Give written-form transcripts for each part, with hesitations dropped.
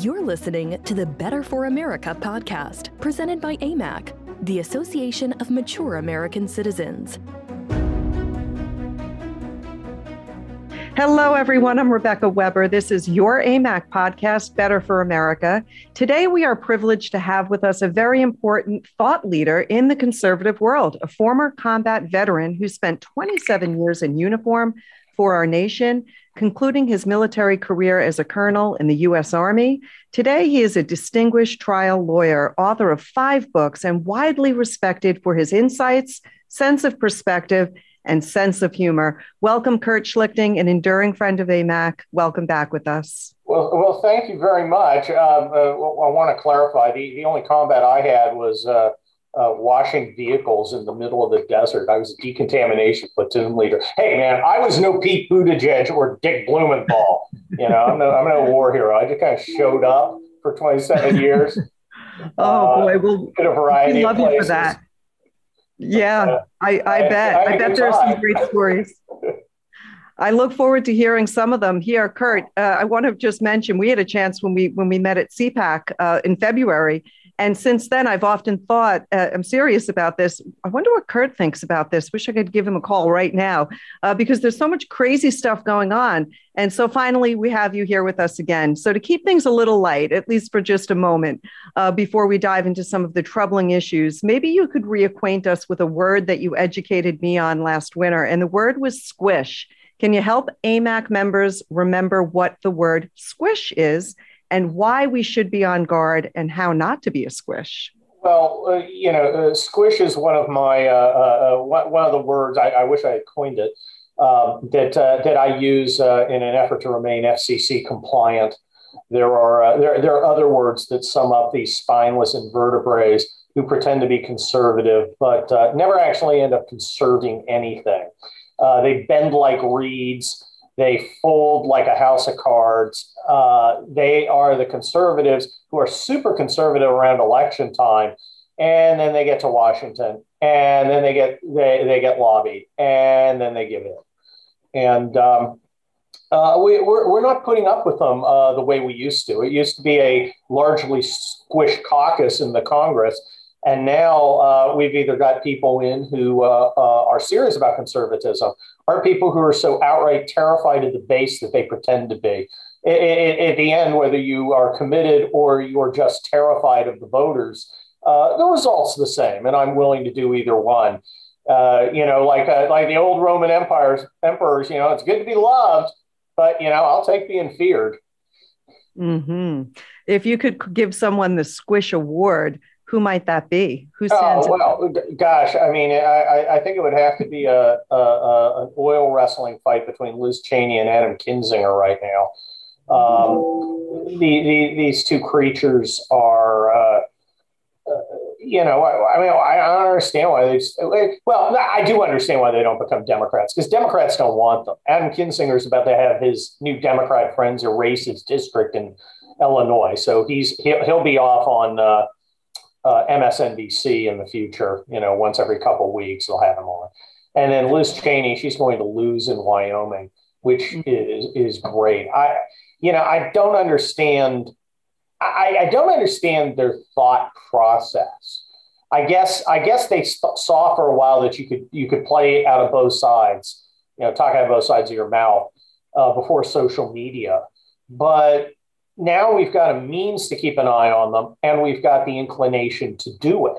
You're listening to the Better for America podcast, presented by Amac, the Association of Mature American Citizens. Hello, everyone. I'm Rebecca Weber. This is your AMAC podcast, Better for America. Today, we are privileged to have with us a very important thought leader in the conservative world, a former combat veteran who spent 27 years in uniform for our nation, concluding his military career as a colonel in the U.S. Army. Today, he is a distinguished trial lawyer, author of 5 books, and widely respected for his insights, sense of perspective, and sense of humor. Welcome, Kurt Schlichter, an enduring friend of AMAC. Welcome back with us. Well, thank you very much. I want to clarify, the only combat I had was washing vehicles in the middle of the desert. I was a decontamination platoon leader. Hey, man, I was no Pete Buttigieg or Dick Blumenthal. I'm no war hero. I just kind of showed up for 27 years. Oh, boy. Well, in a variety love of places. You for that. Yeah, I bet. I bet there are some great stories. I look forward to hearing some of them. Here, Kurt, I want to just mention, we had a chance when we met at CPAC in February. And since then, I've often thought, I'm serious about this. I wonder what Kurt thinks about this. Wish I could give him a call right now because there's so much crazy stuff going on. And so finally, we have you here with us again. So to keep things a little light, at least for just a moment, before we dive into some of the troubling issues, maybe you could reacquaint us with a word that you educated me on last winter. And the word was squish. Can you help AMAC members remember what the word squish is and why we should be on guard and how not to be a squish? Well, squish is one of my one of the words I wish I had coined it that I use in an effort to remain FCC compliant. There are other words that sum up these spineless invertebrates who pretend to be conservative but never actually end up conserving anything. They bend like reeds. They fold like a house of cards. They are the conservatives who are super conservative around election time, and then they get to Washington, and then they get lobbied, and then they give in. And we're not putting up with them the way we used to. It used to be a largely squish caucus in the Congress. And now we've either got people in who are serious about conservatism, or people who are so outright terrified of the base that they pretend to be. At the end, whether you are committed or you're just terrified of the voters, the result's the same. And I'm willing to do either one. Like the old Roman emperors, it's good to be loved, but, I'll take being feared. Mm-hmm. If you could give someone the Squish Award, who might that be? Who stands? Gosh, I mean, I think it would have to be an oil wrestling fight between Liz Cheney and Adam Kinzinger right now. These two creatures are, I don't understand why I do understand why they don't become Democrats, because Democrats don't want them. Adam Kinzinger's about to have his new Democrat friends erase his district in Illinois, so he'll be off on MSNBC in the future. Once every couple of weeks they'll have him on. And then Liz Cheney, she's going to lose in Wyoming, which is great. I don't understand. I don't understand their thought process. I guess they saw for a while that you could play out of both sides, talk out of both sides of your mouth before social media, but now we've got a means to keep an eye on them, and we've got the inclination to do it.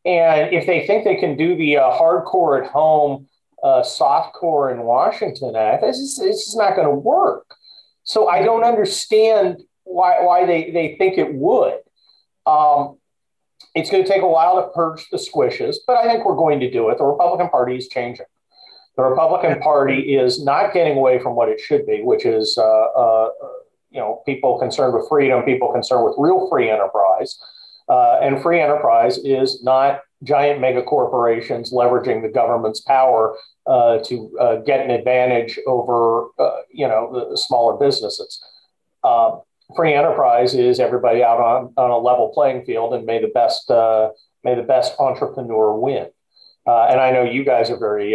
And if they think they can do the hardcore at home, softcore in Washington act, it's just not going to work. So I don't understand why they think it would. It's going to take a while to purge the squishes, but I think we're going to do it. The Republican Party is changing. The Republican Party is not getting away from what it should be, which is people concerned with freedom, people concerned with real free enterprise. And free enterprise is not giant mega corporations leveraging the government's power to get an advantage over, the smaller businesses. Free enterprise is everybody out on a level playing field, and may the best entrepreneur win. And I know you guys are very,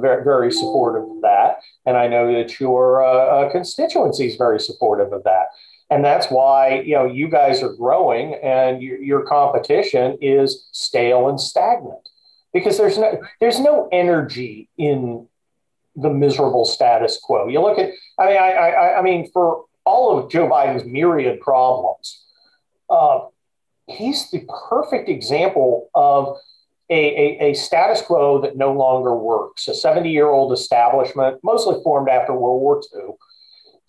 very supportive of that. And I know that your constituency is very supportive of that. And that's why, you guys are growing and your competition is stale and stagnant because there's no energy in the miserable status quo. You look at, I mean, for all of Joe Biden's myriad problems, he's the perfect example of a status quo that no longer works. A 70-year-old establishment, mostly formed after World War II,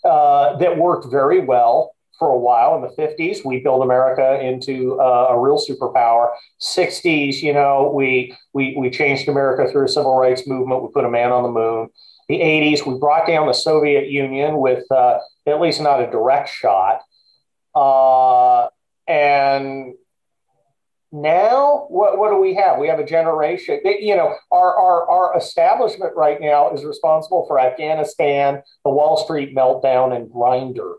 that worked very well for a while. In the 50s, we built America into a real superpower. 60s, we changed America through a civil rights movement. We put a man on the moon. The 80s, we brought down the Soviet Union with at least not a direct shot. And now, what do we have? We have a generation. Our establishment right now is responsible for Afghanistan, the Wall Street meltdown, and Grindr.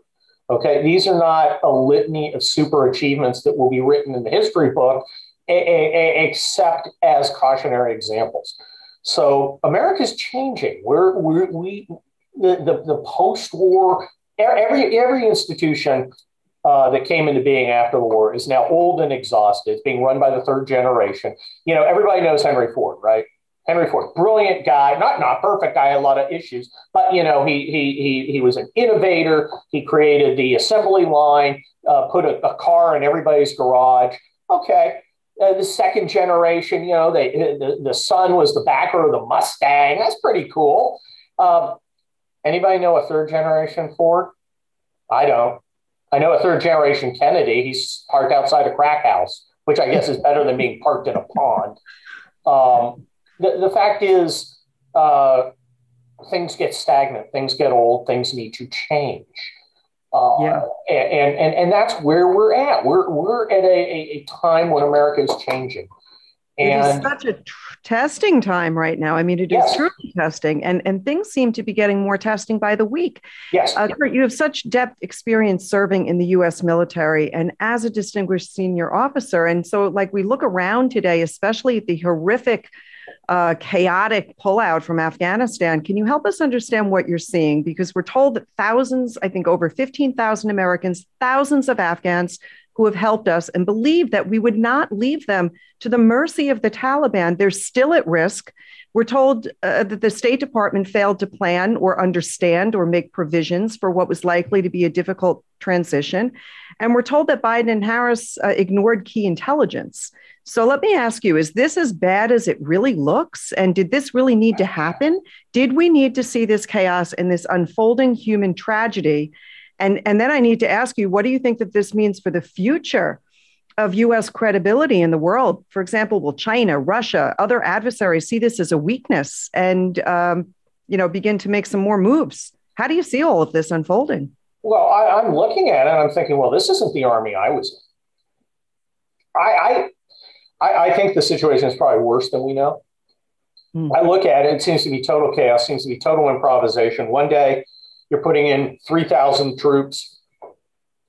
Okay, these are not a litany of super achievements that will be written in the history book, except as cautionary examples. So America's changing. The post-war, every institution that came into being after the war is now old and exhausted. It's being run by the third generation. Everybody knows Henry Ford, right? Henry Ford, brilliant guy, not perfect guy, a lot of issues, but he was an innovator. He created the assembly line, put a car in everybody's garage. Okay, the second generation, the son was the backer of the Mustang. That's pretty cool. Anybody know a third generation Ford? I don't. I know a third generation Kennedy. He's parked outside a crack house, which I guess is better than being parked in a pond. The fact is, things get stagnant, things get old, things need to change. And that's where we're at. We're at a time when America is changing. And it is such a testing time right now. I mean, it is truly testing, and things seem to be getting more testing by the week. Yes. Kurt, you have such depth experience serving in the U.S. military and as a distinguished senior officer. And so, we look around today, especially at the horrific, chaotic pullout from Afghanistan. Can you help us understand what you're seeing? Because we're told that thousands, I think over 15,000 Americans, thousands of Afghans who have helped us and believe that we would not leave them to the mercy of the Taliban. They're still at risk. We're told that the State Department failed to plan or understand or make provisions for what was likely to be a difficult transition. And we're told that Biden and Harris ignored key intelligence. So let me ask you, is this as bad as it really looks? And did this really need to happen? Did we need to see this chaos and this unfolding human tragedy? And then I need to ask you, what do you think that this means for the future of U.S. credibility in the world? For example, will China, Russia, other adversaries see this as a weakness and, begin to make some more moves? How do you see all of this unfolding? Well, I'm looking at it and I'm thinking, well, this isn't the army I was in. I think the situation is probably worse than we know. I look at it, it seems to be total chaos, seems to be total improvisation. One day, you're putting in 3,000 troops.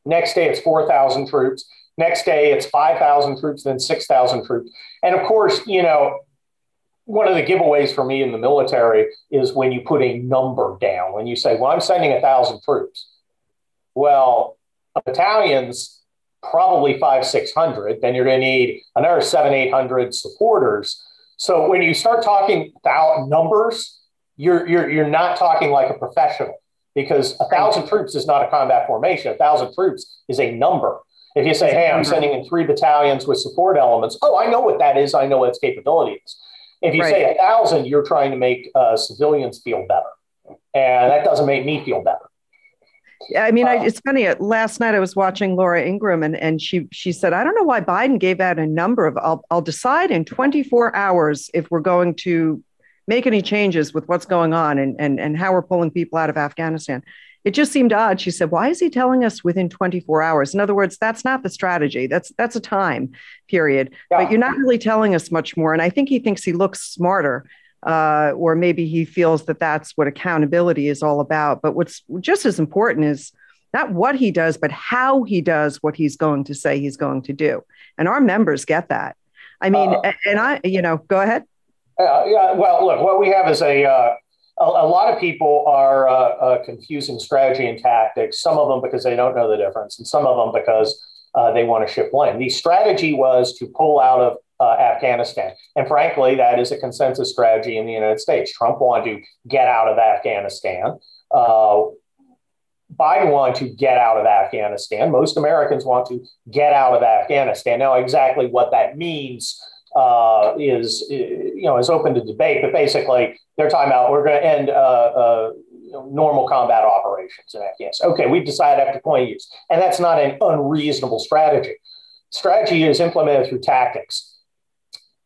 Next day, it's 4,000 troops. Next day, it's 5,000 troops, then 6,000 troops. And of course, one of the giveaways for me in the military is when you put a number down, when you say, well, I'm sending 1,000 troops. Well, a battalion's probably 500-600. Then you're going to need another 700-800 supporters. So when you start talking about numbers, you're not talking like a professional. Because 1,000 troops is not a combat formation. 1,000 troops is a number. If you say, hey, I'm sending in 3 battalions with support elements, I know what that is. I know what its capability is. If you say 1,000, you're trying to make civilians feel better. And that doesn't make me feel better. Yeah, I mean, it's funny. Last night I was watching Laura Ingraham and she said, I don't know why Biden gave out a number of, I'll decide in 24 hours if we're going to make any changes with what's going on and how we're pulling people out of Afghanistan. It just seemed odd. She said, why is he telling us within 24 hours? In other words, that's not the strategy. That's a time period. Yeah. But you're not really telling us much more. And I think he thinks he looks smarter, or maybe he feels that that's what accountability is all about. But what's just as important is not what he does, but how he does what he's going to say he's going to do. And our members get that. I mean, go ahead. Yeah. Well, look, what we have is a lot of people are confusing strategy and tactics. Some of them because they don't know the difference, and some of them because they want to shift blame. The strategy was to pull out of Afghanistan, and frankly, that is a consensus strategy in the United States. Trump wanted to get out of Afghanistan. Biden wanted to get out of Afghanistan. Most Americans want to get out of Afghanistan. Now, exactly what that means is open to debate. But basically, they're talking about we're going to end normal combat operations in Afghanistan. Okay, we've decided after 20 years, and that's not an unreasonable strategy. Strategy is implemented through tactics.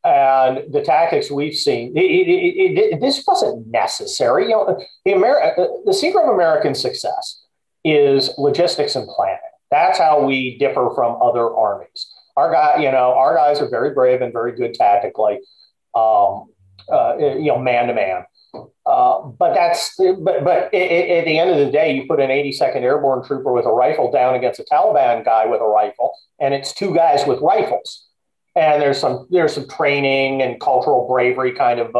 And the tactics we've seen, this wasn't necessary. The secret of American success is logistics and planning. That's how we differ from other armies. Our guys are very brave and very good tactically, man to man. But at the end of the day, you put an 82nd Airborne trooper with a rifle down against a Taliban guy with a rifle, and it's two guys with rifles. And there's some training and cultural bravery kind of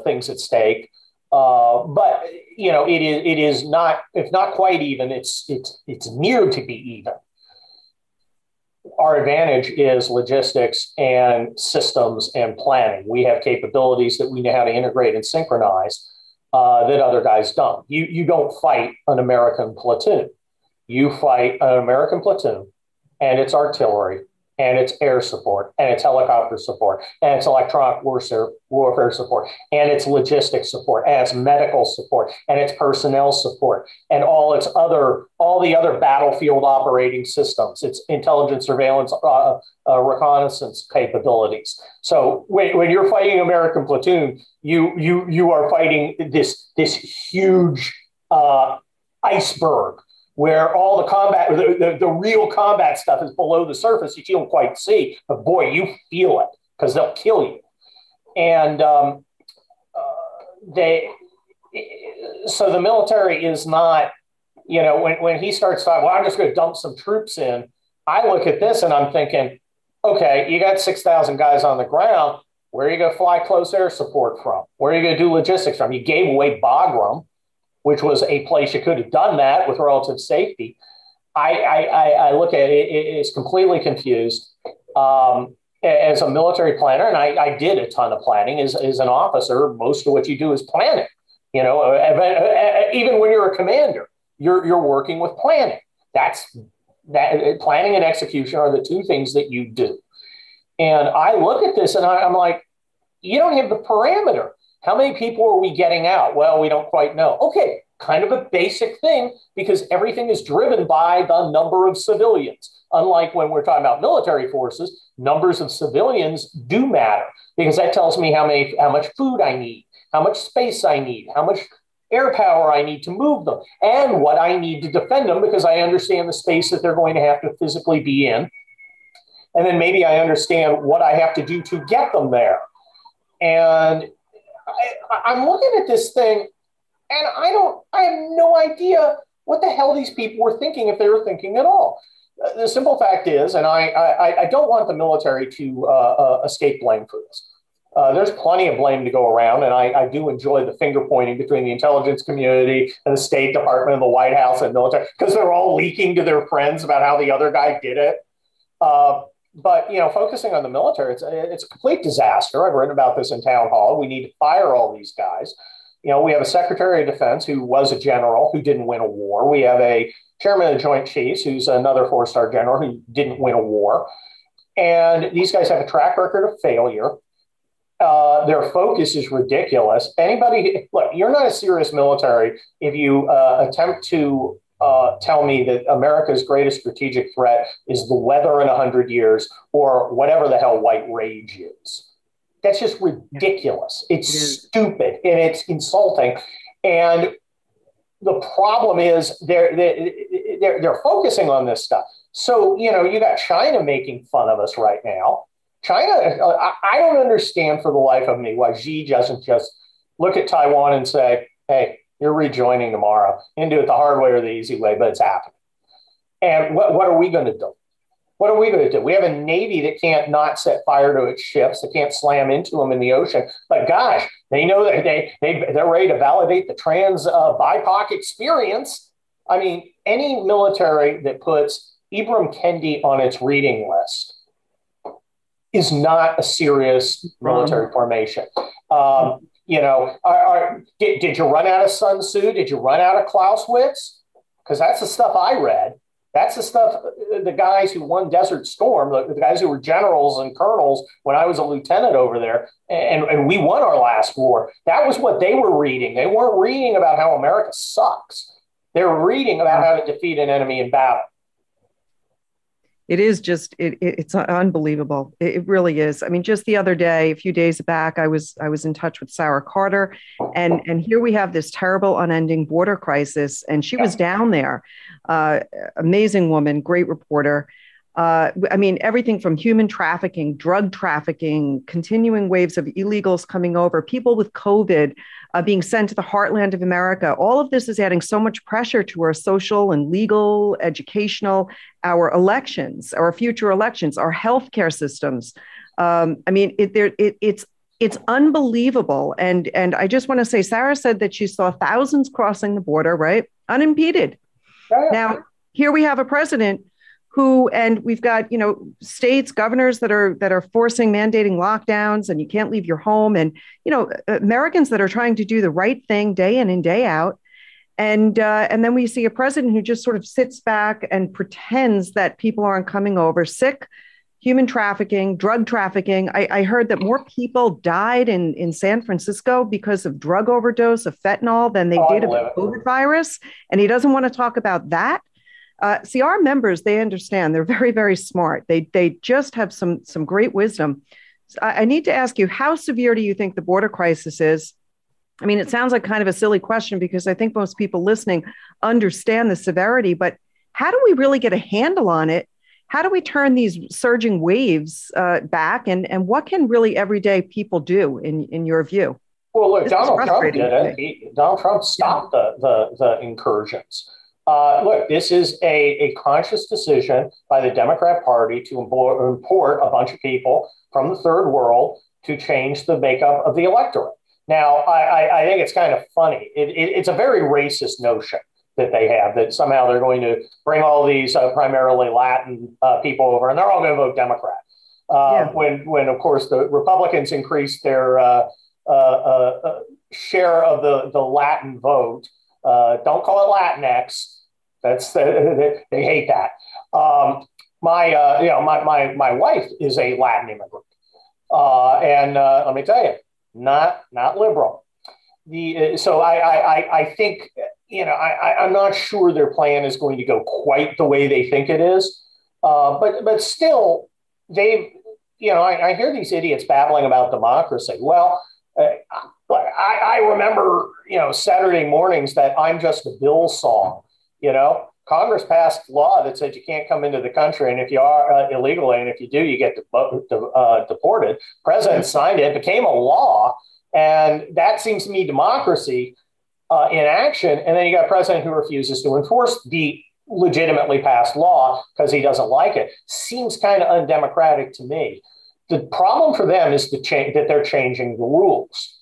things at stake. But it is not. It's not quite even. It's near to be even. Our advantage is logistics and systems and planning. We have capabilities that we know how to integrate and synchronize that other guys don't. You don't fight an American platoon. You fight an American platoon and its artillery and its air support and its helicopter support and its electronic warfare support and its logistics support and its medical support and its personnel support and all the other battlefield operating systems, its intelligence, surveillance, reconnaissance capabilities. So when you're fighting American platoon, you are fighting this huge iceberg where all the combat, the real combat stuff is below the surface. You don't quite see, but boy, you feel it because they'll kill you. And so the military is not, when he starts talking, well, I'm just going to dump some troops in. I look at this and I'm thinking, okay, you got 6,000 guys on the ground. Where are you going to fly close air support from? Where are you going to do logistics from? You gave away Bagram, which was a place you could have done that with relative safety. I look at it, it's completely confused. As a military planner, and I did a ton of planning as an officer, most of what you do is planning. Even when you're a commander, you're working with planning. Planning and execution are the two things that you do. And I look at this and I'm like, you don't have the parameter. How many people are we getting out? Well, we don't quite know. Okay, kind of a basic thing because everything is driven by the number of civilians. Unlike when we're talking about military forces, numbers of civilians do matter because that tells me how much food I need, how much space I need, how much air power I need to move them, and what I need to defend them because I understand the space that they're going to have to physically be in. And then maybe I understand what I have to do to get them there. And I'm looking at this thing and I have no idea what the hell these people were thinking, if they were thinking at all. The simple fact is, and I don't want the military to escape blame for this. There's plenty of blame to go around, and I do enjoy the finger pointing between the intelligence community and the State Department and the White House and military, because they're all leaking to their friends about how the other guy did it. But focusing on the military, it's a complete disaster. I've written about this in town hall. We need to fire all these guys. We have a Secretary of Defense who was a general who didn't win a war. We have a Chairman of the Joint Chiefs who's another 4-star general who didn't win a war. And these guys have a track record of failure. Their focus is ridiculous. Look, you're not a serious military if you attempt to tell me that America's greatest strategic threat is the weather in 100 years or whatever the hell white rage is. That's just ridiculous. It's stupid and it's insulting. And the problem is they're focusing on this stuff. So, you got China making fun of us right now. China, I don't understand for the life of me why Xi doesn't just look at Taiwan and say, hey, you're rejoining tomorrow. You can do it the hard way or the easy way, but it's happening. And what are we going to do? What are we going to do? We have a Navy that can't not set fire to its ships, that can't slam into them in the ocean. But gosh, they know that they're ready to validate the trans BIPOC experience. I mean, any military that puts Ibram Kendi on its reading list is not a serious military formation. Did you run out of Sun Tzu? Did you run out of Clausewitz? Because that's the stuff I read. That's the stuff, the guys who won Desert Storm, the guys who were generals and colonels when I was a lieutenant over there, and we won our last war. That was what they were reading. They weren't reading about how America sucks. They were reading about how to defeat an enemy in battle. It is just, it's unbelievable. It really is. I mean, just the other day, a few days back, I was in touch with Sarah Carter, and here we have this terrible, unending border crisis, and she was down there. Amazing woman, great reporter. I mean, everything from human trafficking, drug trafficking, continuing waves of illegals coming over, people with COVID being sent to the heartland of America. All of this is adding so much pressure to our social and legal, educational, our elections, our future elections, our healthcare systems. I mean, it's unbelievable. And I just want to say, Sarah said that she saw thousands crossing the border, right? Unimpeded. Yeah. Now, here we have a president who, and we've got, states, governors that are mandating lockdowns, and you can't leave your home, and, Americans that are trying to do the right thing day in and day out. And then we see a president who just sort of sits back and pretends that people aren't coming over, sick, human trafficking, drug trafficking. I heard that more people died in San Francisco because of drug overdose of fentanyl than they did of the COVID virus. And he doesn't want to talk about that. See, our members, they understand. They're very, very smart. They just have some great wisdom. So I need to ask you, how severe do you think the border crisis is? I mean, it sounds like kind of a silly question because I think most people listening understand the severity, but how do we really get a handle on it? How do we turn these surging waves back? And what can really everyday people do in your view? Well, look, Donald Trump did it. Donald Trump stopped the incursions. Look, this is a conscious decision by the Democrat Party to import a bunch of people from the third world to change the makeup of the electorate. Now, I think it's kind of funny. It's a very racist notion that they have, that somehow they're going to bring all these primarily Latin people over, and they're all going to vote Democrat. When, of course, the Republicans increased their share of the Latin vote. Don't call it Latinx. They hate that. My wife is a Latin immigrant, and let me tell you, not liberal. So I think I'm not sure their plan is going to go quite the way they think it is, but still I hear these idiots babbling about democracy. Well, I remember Saturday mornings that "I'm Just a Bill" song. Congress passed law that said you can't come into the country, and if you are illegally, and if you do, you get deported. President signed it, became a law, and that seems to me democracy in action. And then you got a president who refuses to enforce the legitimately passed law because he doesn't like it. Seems kind of undemocratic to me. The problem for them is that they're changing the rules.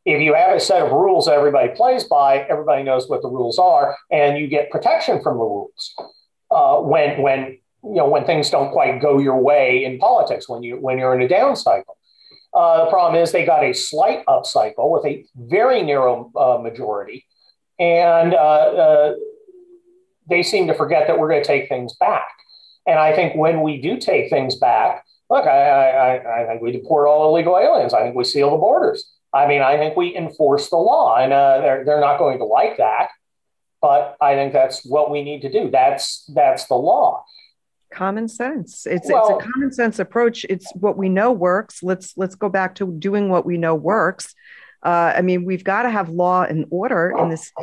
If you have a set of rules that everybody plays by, everybody knows what the rules are, and you get protection from the rules when things don't quite go your way in politics, when you're in a down cycle. The problem is they got a slight up cycle with a very narrow majority, and they seem to forget that we're going to take things back. And I think when we do take things back, look, I think we deport all illegal aliens. I think we seal the borders. I mean, I think we enforce the law, and they're not going to like that, but I think that's what we need to do. That's the law. Common sense. It's a common sense approach. It's what we know works. Let's go back to doing what we know works. I mean, we've got to have law and order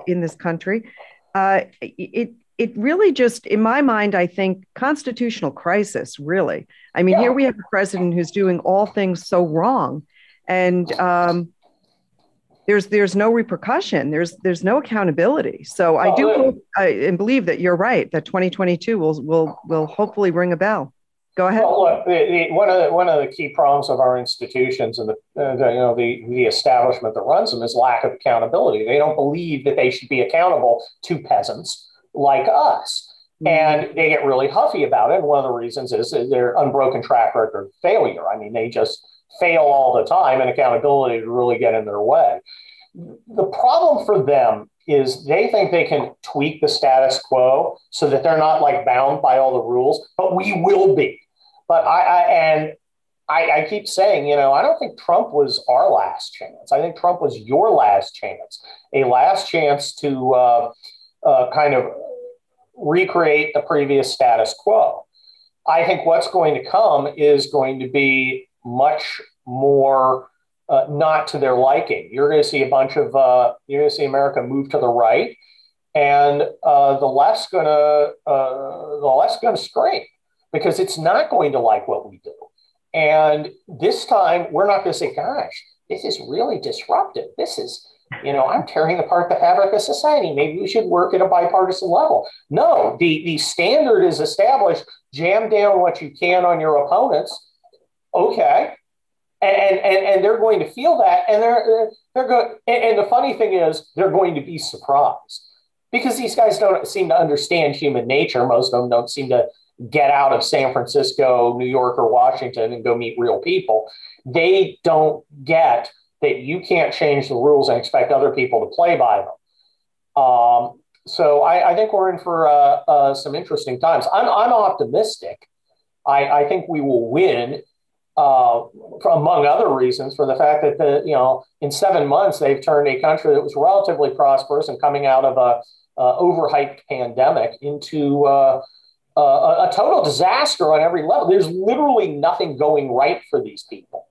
in this country. It really just, in my mind, I think constitutional crisis. Really, I mean, here we have a president who's doing all things so wrong, and there's no repercussion. There's no accountability. So I do hope and believe that you're right, that 2022 will hopefully ring a bell. Go ahead. Well, look, one of the key problems of our institutions and the establishment that runs them is lack of accountability. They don't believe that they should be accountable to peasants like us. And they get really huffy about it. And one of the reasons is their unbroken track record of failure. I mean, they just fail all the time, and accountability to really get in their way. The problem for them is they think they can tweak the status quo so that they're not like bound by all the rules, but we will be. But I keep saying, I don't think Trump was our last chance. I think Trump was your last chance, a last chance to kind of recreate the previous status quo. I think what's going to come is going to be much more not to their liking. You're going to see you're going to see America move to the right, and the left's going to scream because it's not going to like what we do. And this time, we're not going to say, "Gosh, this is really disruptive. This is." I'm tearing apart the fabric of society. Maybe we should work at a bipartisan level. No, the standard is established. Jam down what you can on your opponents. Okay. And they're going to feel that. And they're going. And the funny thing is, they're going to be surprised because these guys don't seem to understand human nature. Most of them don't seem to get out of San Francisco, New York, or Washington and go meet real people. They don't get that you can't change the rules and expect other people to play by them. So I think we're in for some interesting times. I'm optimistic. I think we will win, among other reasons, for the fact that in 7 months they've turned a country that was relatively prosperous and coming out of a overhyped pandemic into a total disaster on every level. There's literally nothing going right for these people.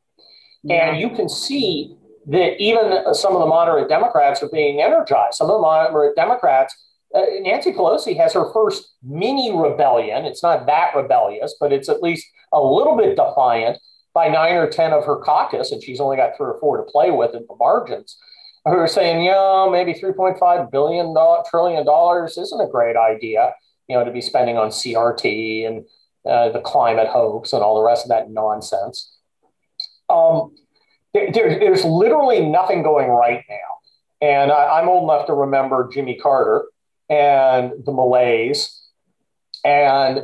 And you can see that even some of the moderate Democrats are being energized. Some of the moderate Democrats, Nancy Pelosi has her first mini rebellion. It's not that rebellious, but it's at least a little bit defiant by 9 or 10 of her caucus, and she's only got 3 or 4 to play with in the margins, who are saying, maybe $3.5 trillion isn't a great idea, to be spending on CRT and the climate hoax and all the rest of that nonsense. There's literally nothing going right now. And I'm old enough to remember Jimmy Carter and the malaise. And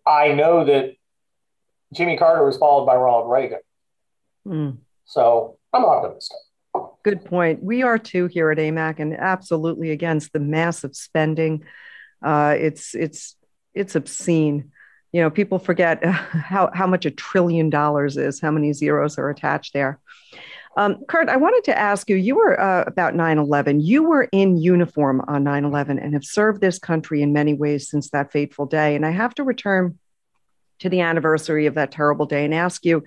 I know that Jimmy Carter was followed by Ronald Reagan. So I'm optimistic. Good point. We are too here at AMAC, and absolutely against the massive spending. It's obscene. People forget how much $1 trillion is, how many zeros are attached there. Kurt, I wanted to ask you, you were about 9/11. You were in uniform on 9/11 and have served this country in many ways since that fateful day. And I have to return to the anniversary of that terrible day and ask you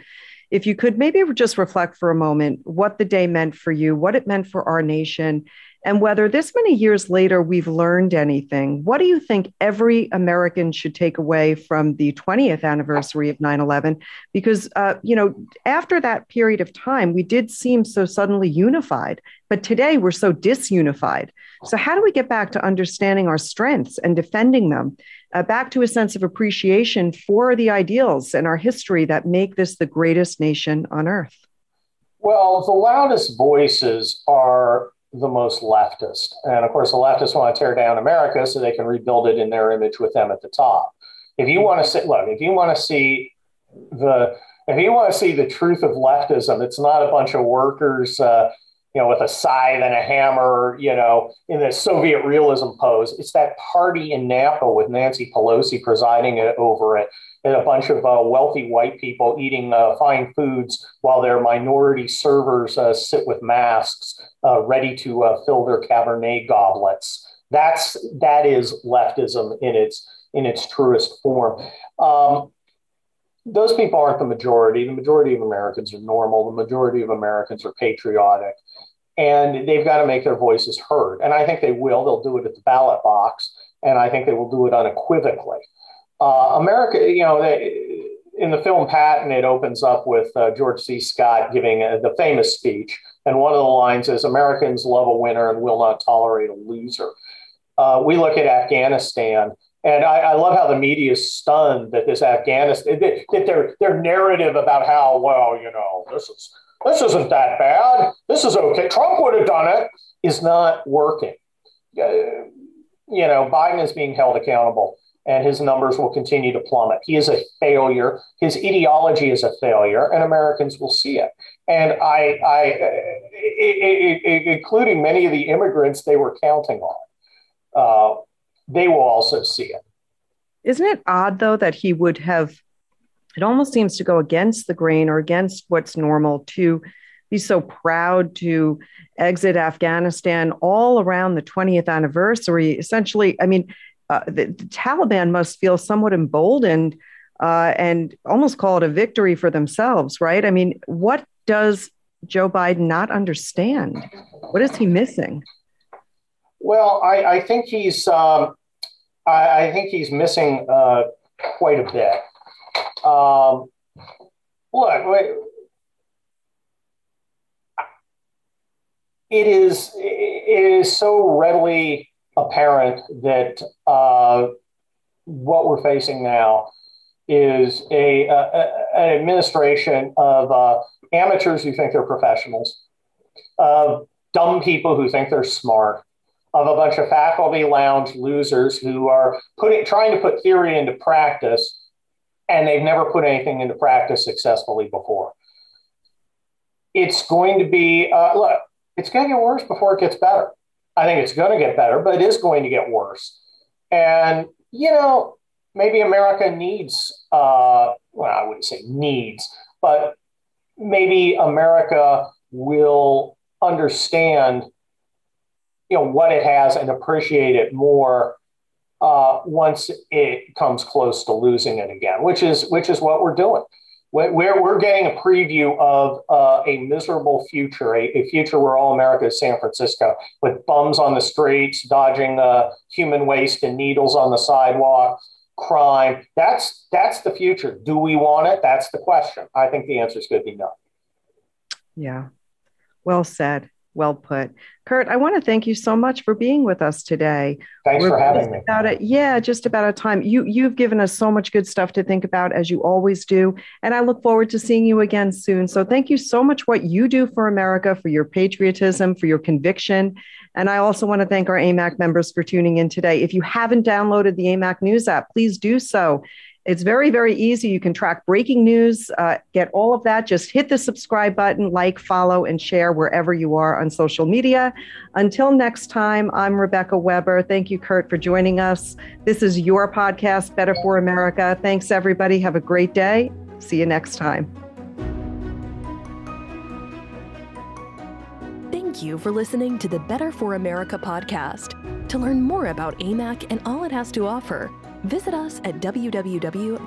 if you could maybe just reflect for a moment what the day meant for you, what it meant for our nation, and whether this many years later we've learned anything. What do you think every American should take away from the 20th anniversary of 9/11? Because, after that period of time, we did seem so suddenly unified, but today we're so disunified. So how do we get back to understanding our strengths and defending them, back to a sense of appreciation for the ideals and our history that make this the greatest nation on earth? Well, the loudest voices are the most leftist. And of course, the leftists want to tear down America so they can rebuild it in their image with them at the top. If you want to see the truth of leftism, it's not a bunch of workers, with a scythe and a hammer, in the Soviet realism pose. It's that party in Napa with Nancy Pelosi presiding over it, and a bunch of wealthy white people eating fine foods while their minority servers sit with masks, ready to fill their Cabernet goblets. That is leftism in its truest form. Those people aren't the majority. The majority of Americans are normal. The majority of Americans are patriotic, and they've got to make their voices heard. And I think they will. They'll do it at the ballot box, and I think they will do it unequivocally. America, in the film Patton, it opens up with George C. Scott giving the famous speech. And one of the lines is, "Americans love a winner and will not tolerate a loser." We look at Afghanistan And I love how the media is stunned that this Afghanistan, that their narrative about how, well, this isn't that bad. This is okay. Trump would have done it, is not working. Biden is being held accountable, and his numbers will continue to plummet. He is a failure. His ideology is a failure, and Americans will see it. And including many of the immigrants they were counting on, they will also see it. Isn't it odd, though, that he would have, it almost seems to go against the grain or against what's normal to be so proud to exit Afghanistan all around the 20th anniversary. Essentially, I mean, the Taliban must feel somewhat emboldened and almost call it a victory for themselves, right? I mean, what does Joe Biden not understand? What is he missing? Well, I think he's missing quite a bit. Look, it is so readily apparent that what we're facing now is an administration of amateurs who think they're professionals, of dumb people who think they're smart, of a bunch of faculty lounge losers who are trying to put theory into practice, and they've never put anything into practice successfully before. It's going to be, it's going to get worse before it gets better. I think it's going to get better, but it is going to get worse. And, maybe America needs, I wouldn't say needs, but maybe America will understand what it has and appreciate it more once it comes close to losing it again, which is what we're doing. We're getting a preview of a miserable future, a future where all America is San Francisco, with bums on the streets, dodging human waste and needles on the sidewalk, crime. That's the future. Do we want it? That's the question. I think the answer is going to be no. Yeah. Well said. Well put. Kurt, I want to thank you so much for being with us today. Thanks for having me. Just about a time. You've given us so much good stuff to think about, as you always do. And I look forward to seeing you again soon. So thank you so much what you do for America, for your patriotism, for your conviction. And I also want to thank our AMAC members for tuning in today. If you haven't downloaded the AMAC News app, please do so. It's very, very easy. You can track breaking news, get all of that. Just hit the subscribe button, like, follow, and share wherever you are on social media. Until next time, I'm Rebecca Weber. Thank you, Kurt, for joining us. This is your podcast, Better for America. Thanks, everybody. Have a great day. See you next time. Thank you for listening to the Better for America podcast. To learn more about AMAC and all it has to offer, visit us at www.amac.us.